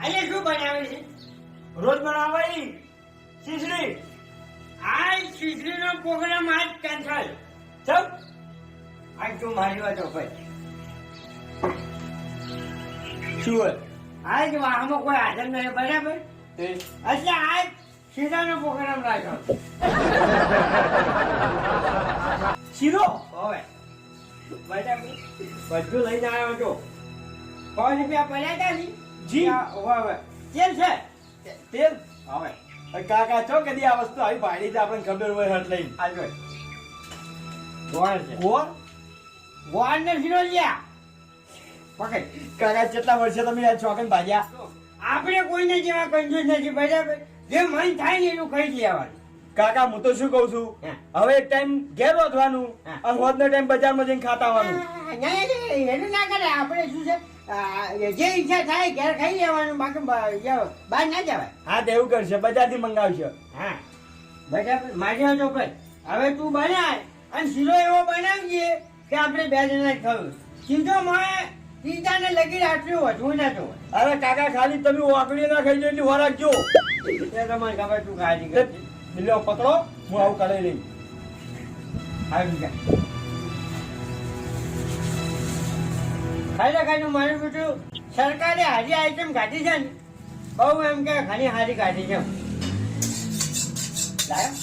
આજે શું બનાવે છે? રોજ બનાવાય ખીચડી. આ ખીચડીનો પ્રોગ્રામ આજ કેન્સલ. ચમ આજ તું મારી વાતો કર. શું હોય આજ વાહમાં કોઈ હાજર નહીં, બરાબર? તે એટલે આજ શીરાનો પ્રોગ્રામ રાખ્યો. શીરો હવે બરાબર બધું લઈને આવ્યો છો. 100 રૂપિયા પડ્યા હતા ને? જી. હવે કેમ છે? તેલ હવે કાકા છો કદી આ વસ્તુ આવી ભાડી છે આપણને ખબર હોય હટ લઈને આગળ ગોળ છે. ગોળ ગોળ ને શીરો લ્યા પકડ. કાકા કેટલા વર્ષે તમે આ ચોકન ભાજ્યા? આપણે કોઈને જેવા કંજૂસ નથી, બરાબર? જે મન થાય ને એનું ખાઈ લેવાનું. કાકા હું તો શું કઉ છું હા. હવે એક ટાઈમ ઘેર વધવાનું હા. અને હોદનો ટાઈમ બજારમાં જઈને ખાતા આવવાનું. નહીં, એનું ના કરે. આપણે શું છે, જે ઈચ્છા થાય ઘેર ખાઈ લેવાનું, બાકી બહાર ના જવાય. હા તો એવું કરશે બજારથી મંગાવશે. હા બરાબર. મારી તો કર. હવે તું બનાય અને શીરો એવો બનાવજે કે આપણે 2 જણા ખાવું. સીધો માં સીધાને લગી રાખ્યું વધવું ના તો. અરે કાકા ખાલી તમે વાકડી ના ખાઈ એટલી વાર રાખજો. એ તમને ખબર તું ખાલી કરજે. બિલ્લો પકડો હું આવું કઢાઈ લઈ. આવી જા. ખાઈ મારું બેટું સરકારે હારી આઈટમ કાઢી છે ને, બહુ એમ કે ઘણી હારી કાઢી છે. લાયો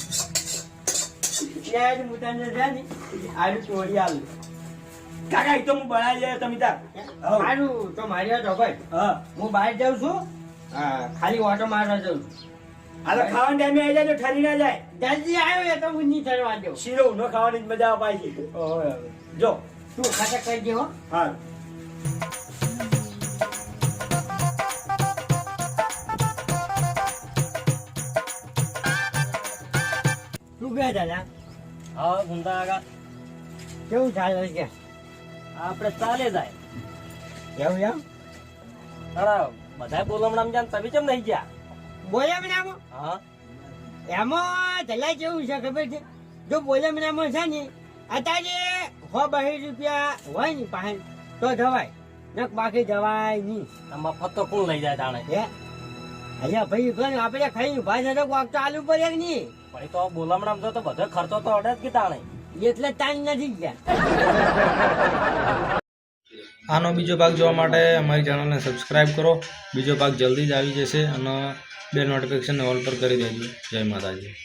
ત્યાં મુતાને છે ને આરું ચોરી આલું. કાકા એ તો હું બનાવી જાય તમે તાર. હઉ. સારું તો મારી વાત સાંભળ. હા હું બહાર જાઉં છું, ખાલી ઓટો મારવા જાઉં છું. આ તો ખાવાના ટાઈમે આવી જાય તો ઠરી ના જાય. જલ્દી આવ્યો એ તો હું નહીં ઠરવા દઉં. શીરો ઊંધો ખાવાની જ મજા અપાય છે. જો તું ખાતા કરજે હો. હા તું બે દાદા હા ગુંદા કાકા કેવું ચાલે છે? આપણે ચાલે જાય. એવું એમ બધા બોલમણામ જાન તમે કેમ નહીં ગયા? બોલ્યા મનામાં હા એમાં ચલા કેવું છે ખબર છે? જો બોલ્યા મનામાં છે ને અત્યારે 100-200 રૂપિયા હોય ને પાસે તો જવાય, નક બાકી જવાય નહીં. મફત તો કોણ લઈ જાય તાણે? હે અહીંયા ભાઈ કોણ આપણે ખાઈ ભાઈ તો વાગ ચાલુ પડે કે નહીં? ભાઈ તો બોલમણામ તો બધો ખર્ચો તો અડે જ કે તાણે. એટલે તાણ નથી ગયા. આનો બીજો ભાગ જોવા માટે અમારી ચેનલને સબસ્ક્રાઈબ કરો. બીજો ભાગ જલ્દી જ આવી જશે અને બેલ નોટિફિકેશન ઓલ પર કરી દેજો. જય માતાજી.